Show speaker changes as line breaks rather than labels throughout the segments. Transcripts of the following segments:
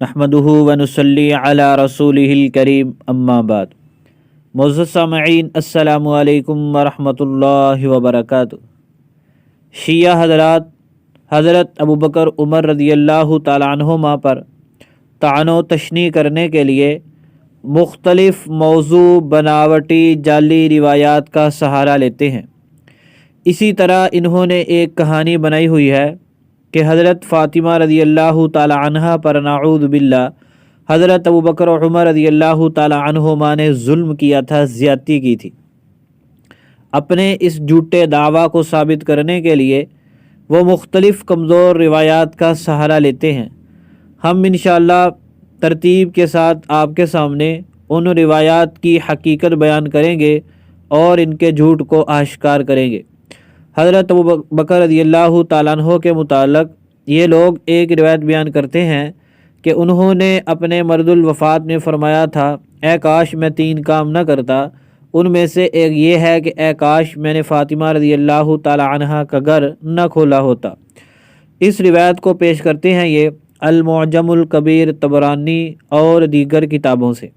نحمدہ ونصلی علی رسولہ الکریم اما بعد۔ معزز سامعین، السلام علیکم ورحمۃ اللہ وبرکاتہ۔ شیعہ حضرات حضرت ابوبکر عمر رضی اللہ تعالیٰ عنہما پر طعن و تشنیع کرنے کے لیے مختلف موضوع بناوٹی جعلی روایات کا سہارا لیتے ہیں۔ اسی طرح انہوں نے ایک کہانی بنائی ہوئی ہے کہ حضرت فاطمہ رضی اللہ تعالی عنہا پر نعوذ باللہ حضرت ابوبکر و عمر رضی اللہ تعالی عنہما نے ظلم کیا تھا، زیادتی کی تھی۔ اپنے اس جھوٹے دعویٰ کو ثابت کرنے کے لیے وہ مختلف کمزور روایات کا سہارا لیتے ہیں۔ ہم انشاءاللہ ترتیب کے ساتھ آپ کے سامنے ان روایات کی حقیقت بیان کریں گے اور ان کے جھوٹ کو آشکار کریں گے۔ حضرت ابوبکر رضی اللہ تعالیٰ عنہ کے متعلق یہ لوگ ایک روایت بیان کرتے ہیں کہ انہوں نے اپنے مرض الوفات میں فرمایا تھا، اے کاش میں 3 کام نہ کرتا۔ ان میں سے ایک یہ ہے کہ اے کاش میں نے فاطمہ رضی اللہ تعالیٰ عنہ کا گھر نہ کھولا ہوتا۔ اس روایت کو پیش کرتے ہیں یہ المعجم الکبیر، طبرانی اور دیگر کتابوں سے،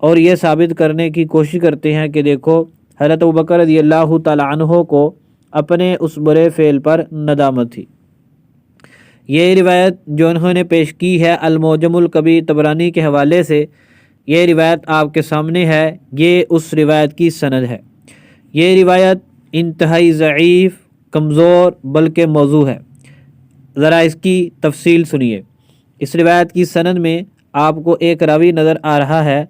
اور یہ ثابت کرنے کی کوشش کرتے ہیں کہ دیکھو حضرت ابوبکر رضی اللہ تعالیٰ عنہ کو اپنے اس برے فعل پر ندامت تھی۔ یہ روایت جو انہوں نے پیش کی ہے المعجم الکبیر طبرانی کے حوالے سے، یہ روایت آپ کے سامنے ہے۔ یہ اس روایت کی سند ہے۔ یہ روایت انتہائی ضعیف، کمزور بلکہ موضوع ہے۔ ذرا اس کی تفصیل سنیے۔ اس روایت کی سند میں آپ کو ایک راوی نظر آ رہا ہے،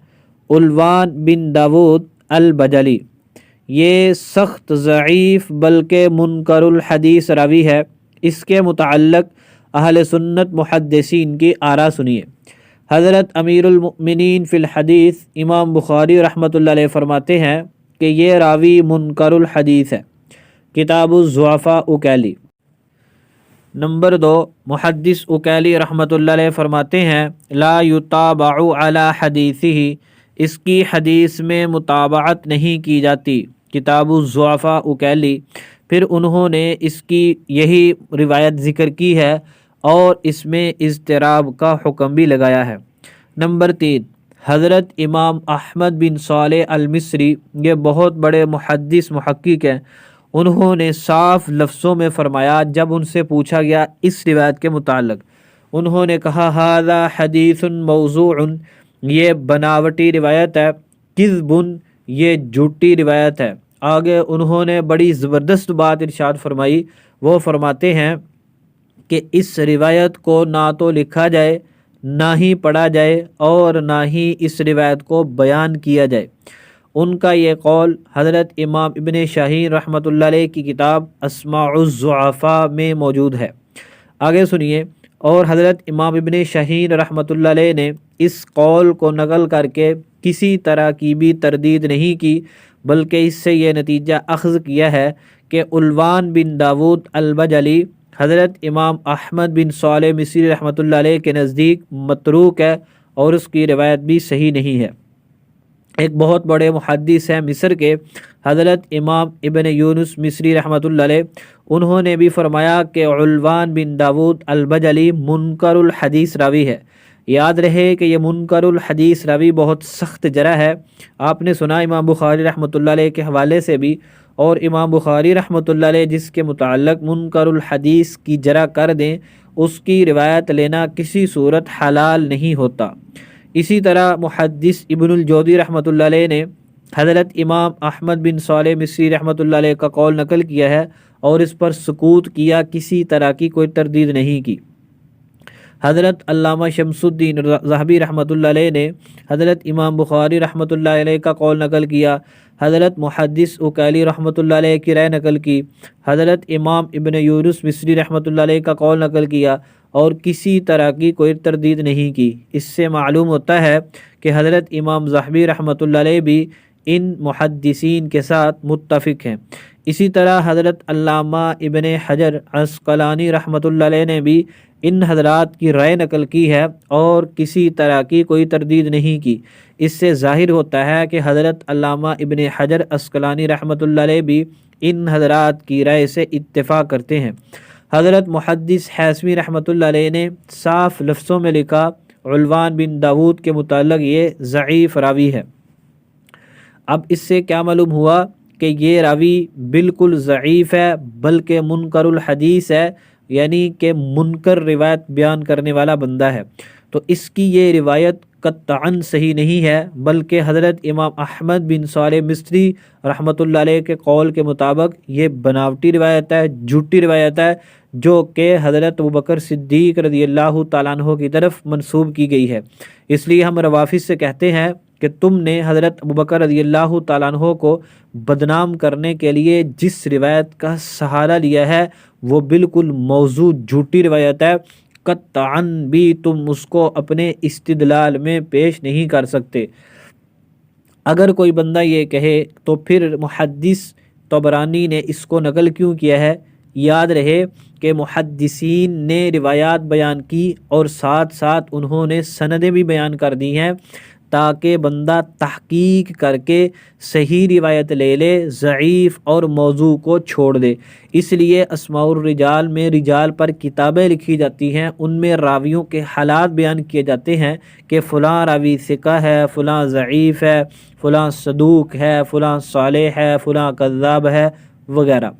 علوان بن داود البجلی۔ یہ سخت ضعیف بلکہ منکر الحدیث راوی ہے۔ اس کے متعلق اہل سنت محدثین کی آراء سنیے۔ حضرت امیر المؤمنین فی الحدیث امام بخاری رحمۃ اللہ علیہ فرماتے ہیں کہ یہ راوی منکر الحدیث ہے۔ کتاب الضعفاء اکیلی۔ نمبر 2، محدث اکیلی رحمۃ اللہ علیہ فرماتے ہیں لا یتابع علی حدیثہ، اس کی حدیث میں متابعت نہیں کی جاتی۔ کتاب الضعفاء اکیلی۔ پھر انہوں نے اس کی یہی روایت ذکر کی ہے اور اس میں اضطراب کا حکم بھی لگایا ہے۔ نمبر 3، حضرت امام احمد بن صالح المصری، یہ بہت بڑے محدث محقق ہیں۔ انہوں نے صاف لفظوں میں فرمایا جب ان سے پوچھا گیا اس روایت کے متعلق، انہوں نے کہا ھذا حدیث موضوع، یہ بناوٹی روایت ہے، کذب، یہ جھوٹی روایت ہے۔ آگے انہوں نے بڑی زبردست بات ارشاد فرمائی۔ وہ فرماتے ہیں کہ اس روایت کو نہ تو لکھا جائے، نہ ہی پڑھا جائے اور نہ ہی اس روایت کو بیان کیا جائے۔ ان کا یہ قول حضرت امام ابن شاہین رحمۃ اللہ علیہ کی کتاب اسماع الضعفاء میں موجود ہے۔ آگے سنیے۔ اور حضرت امام ابن شاہین رحمۃ اللہ علیہ نے اس قول کو نقل کر کے کسی طرح کی بھی تردید نہیں کی، بلکہ اس سے یہ نتیجہ اخذ کیا ہے کہ علوان بن داود البجلی حضرت امام احمد بن صالح مصری رحمۃ اللہ علیہ کے نزدیک متروک ہے اور اس کی روایت بھی صحیح نہیں ہے۔ ایک بہت بڑے محدث ہیں مصر کے، حضرت امام ابن یونس مصری رحمۃ اللہ علیہ، انہوں نے بھی فرمایا کہ علوان بن داود البجلی منکر الحدیث راوی ہے۔ یاد رہے کہ یہ منکر الحدیث راوی بہت سخت جرح ہے۔ آپ نے سنا امام بخاری رحمۃ اللہ علیہ کے حوالے سے بھی، اور امام بخاری رحمۃ اللہ علیہ جس کے متعلق منکر الحدیث کی جرح کر دیں، اس کی روایت لینا کسی صورت حلال نہیں ہوتا۔ اسی طرح محدث ابن الجوزی رحمۃ اللہ علیہ نے حضرت امام احمد بن صالح مصری رحمۃ اللہ علیہ کا قول نقل کیا ہے اور اس پر سکوت کیا، کسی طرح کی کوئی تردید نہیں کی۔ حضرت علامہ شمس الدین ذہبی رحمۃ اللہ علیہ نے حضرت امام بخاری رحمۃ اللہ علیہ کا قول نقل کیا، حضرت محدث اکیلی رحمۃ اللہ علیہ کی رائے نقل کی، حضرت امام ابن یونس مصری رحمۃ اللہ علیہ کا قول نقل کیا اور کسی طرح کی کوئی تردید نہیں کی۔ اس سے معلوم ہوتا ہے کہ حضرت امام ذہبی رحمۃ اللہ علیہ بھی ان محدثین کے ساتھ متفق ہیں۔ اسی طرح حضرت علامہ ابن حجر عسقلانی رحمۃ اللہ علیہ نے بھی ان حضرات کی رائے نقل کی ہے اور کسی طرح کی کوئی تردید نہیں کی۔ اس سے ظاہر ہوتا ہے کہ حضرت علامہ ابن حجر عسقلانی رحمۃ اللہ علیہ بھی ان حضرات کی رائے سے اتفاق کرتے ہیں۔ حضرت محدث حیثمی رحمۃ اللہ علیہ نے صاف لفظوں میں لکھا علوان بن داود کے متعلق یہ ضعیف راوی ہے۔ اب اس سے کیا معلوم ہوا کہ یہ راوی بالکل ضعیف ہے، بلکہ منکر الحدیث ہے، یعنی کہ منکر روایت بیان کرنے والا بندہ ہے۔ تو اس کی یہ روایت قطعاً صحیح نہیں ہے، بلکہ حضرت امام احمد بن صالح مصری رحمۃ اللہ علیہ کے قول کے مطابق یہ بناوٹی روایت ہے، جھوٹی روایت ہے، جو کہ حضرت ابوبکر صدیق رضی اللہ تعالیٰ عنہ کی طرف منسوب کی گئی ہے۔ اس لیے ہم روافض سے کہتے ہیں کہ تم نے حضرت ابوبکر رضی اللہ تعالیٰ عنہ کو بدنام کرنے کے لیے جس روایت کا سہارا لیا ہے وہ بالکل موضوع جھوٹی روایت ہے، قطعاً بھی تم اس کو اپنے استدلال میں پیش نہیں کر سکتے۔ اگر کوئی بندہ یہ کہے تو پھر محدث طبرانی نے اس کو نقل کیوں کیا ہے؟ یاد رہے کہ محدثین نے روایات بیان کی اور ساتھ ساتھ انہوں نے سندیں بھی بیان کر دی ہیں تاکہ بندہ تحقیق کر کے صحیح روایت لے لے، ضعیف اور موضوع کو چھوڑ دے۔ اس لیے اسماء الرجال میں رجال پر کتابیں لکھی جاتی ہیں، ان میں راویوں کے حالات بیان کیے جاتے ہیں کہ فلاں راوی ثقہ ہے، فلاں ضعیف ہے، فلاں صدوق ہے، فلاں صالح ہے، فلاں کذاب ہے وغیرہ۔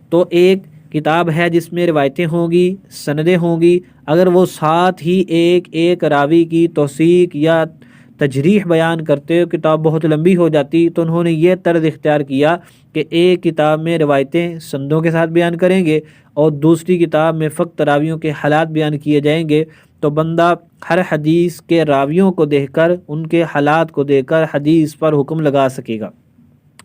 تو ایک کتاب ہے جس میں روایتیں ہوں گی، سندیں ہوں گی، اگر وہ ساتھ ہی ایک ایک راوی کی توثیق یا تجریح بیان کرتے ہو، کتاب بہت لمبی ہو جاتی، تو انہوں نے یہ طرز اختیار کیا کہ ایک کتاب میں روایتیں سندوں کے ساتھ بیان کریں گے اور دوسری کتاب میں فقط راویوں کے حالات بیان کیے جائیں گے، تو بندہ ہر حدیث کے راویوں کو دیکھ کر، ان کے حالات کو دیکھ کر حدیث پر حکم لگا سکے گا۔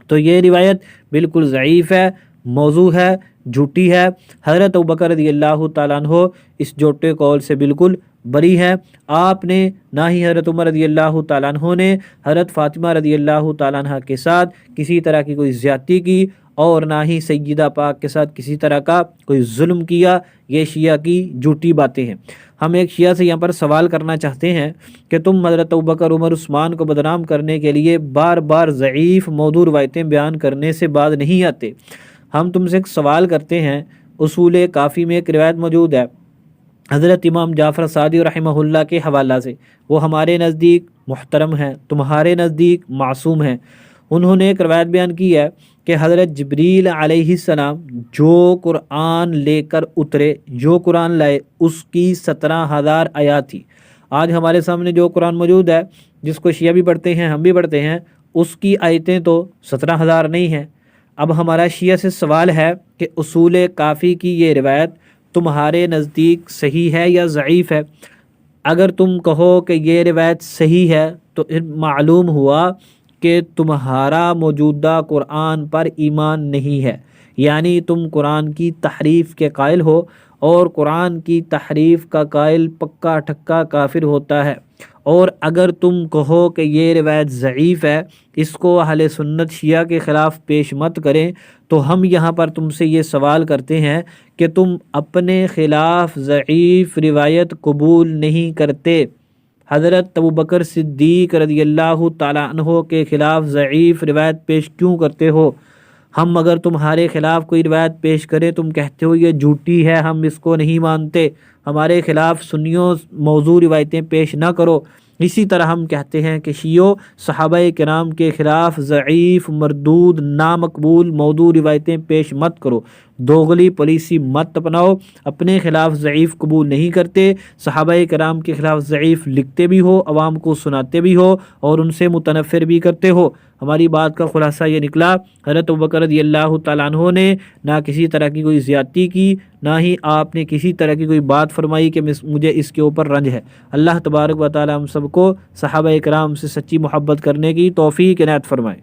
تو یہ روایت بالکل ضعیف ہے، موضوع ہے، جھوٹی ہے۔ حضرت ابوبکر رضی اللہ تعالیٰ عنہ اس جھوٹے قول سے بالکل بری ہے۔ آپ نے نہ ہی حضرت عمر رضی اللہ تعالیٰ عنہ نے حضرت فاطمہ رضی اللہ تعالیٰ عنہ کے ساتھ کسی طرح کی کوئی زیادتی کی، اور نہ ہی سیدہ پاک کے ساتھ کسی طرح کا کوئی ظلم کیا۔ یہ شیعہ کی جھوٹی باتیں ہیں۔ ہم ایک شیعہ سے یہاں پر سوال کرنا چاہتے ہیں کہ تم حضرت ابوبکر، عمر، عثمان کو بدنام کرنے کے لیے بار بار ضعیف موضوع روایتیں بیان کرنے سے باز نہیں آتے۔ ہم تم سے ایک سوال کرتے ہیں، اصول کافی میں ایک روایت موجود ہے حضرت امام جعفر صادق رحمہ اللہ کے حوالہ سے، وہ ہمارے نزدیک محترم ہیں، تمہارے نزدیک معصوم ہیں۔ انہوں نے ایک روایت بیان کی ہے کہ حضرت جبریل علیہ السلام جو قرآن لے کر اترے، جو قرآن لائے، اس کی 17,000 آیات تھی۔ آج ہمارے سامنے جو قرآن موجود ہے، جس کو شیعہ بھی پڑھتے ہیں، ہم بھی پڑھتے ہیں، اس کی آیتیں تو 17,000 نہیں ہیں۔ اب ہمارا شیعہ سے سوال ہے کہ اصول کافی کی یہ روایت تمہارے نزدیک صحیح ہے یا ضعیف ہے؟ اگر تم کہو کہ یہ روایت صحیح ہے تو معلوم ہوا کہ تمہارا موجودہ قرآن پر ایمان نہیں ہے، یعنی تم قرآن کی تحریف کے قائل ہو، اور قرآن کی تحریف کا قائل پکا ٹھکا کافر ہوتا ہے۔ اور اگر تم کہو کہ یہ روایت ضعیف ہے، اس کو اہل سنت شیعہ کے خلاف پیش مت کریں، تو ہم یہاں پر تم سے یہ سوال کرتے ہیں کہ تم اپنے خلاف ضعیف روایت قبول نہیں کرتے، حضرت ابوبکر صدیق رضی اللہ تعالیٰ عنہ کے خلاف ضعیف روایت پیش کیوں کرتے ہو؟ ہم اگر تمہارے خلاف کوئی روایت پیش کریں، تم کہتے ہو یہ جھوٹی ہے، ہم اس کو نہیں مانتے، ہمارے خلاف سنیوں موضوع روایتیں پیش نہ کرو۔ اسی طرح ہم کہتے ہیں کہ شیعوں صحابہ کرام کے خلاف ضعیف، مردود، نامقبول موضوع روایتیں پیش مت کرو، دوغلی پالیسی مت اپناؤ، اپنے خلاف ضعیف قبول نہیں کرتے، صحابہ کرام کے خلاف ضعیف لکھتے بھی ہو، عوام کو سناتے بھی ہو اور ان سے متنفر بھی کرتے ہو۔ ہماری بات کا خلاصہ یہ نکلا، حضرت ابوبکر رضی اللہ تعالیٰ عنہ نے نہ کسی طرح کی کوئی زیادتی کی، نہ ہی آپ نے کسی طرح کی کوئی بات فرمائی کہ مجھے اس کے اوپر رنج ہے۔ اللہ تبارک و تعالیٰ ہم سب کو صحابہ کرام سے سچی محبت کرنے کی توفیق عنایت فرمائے۔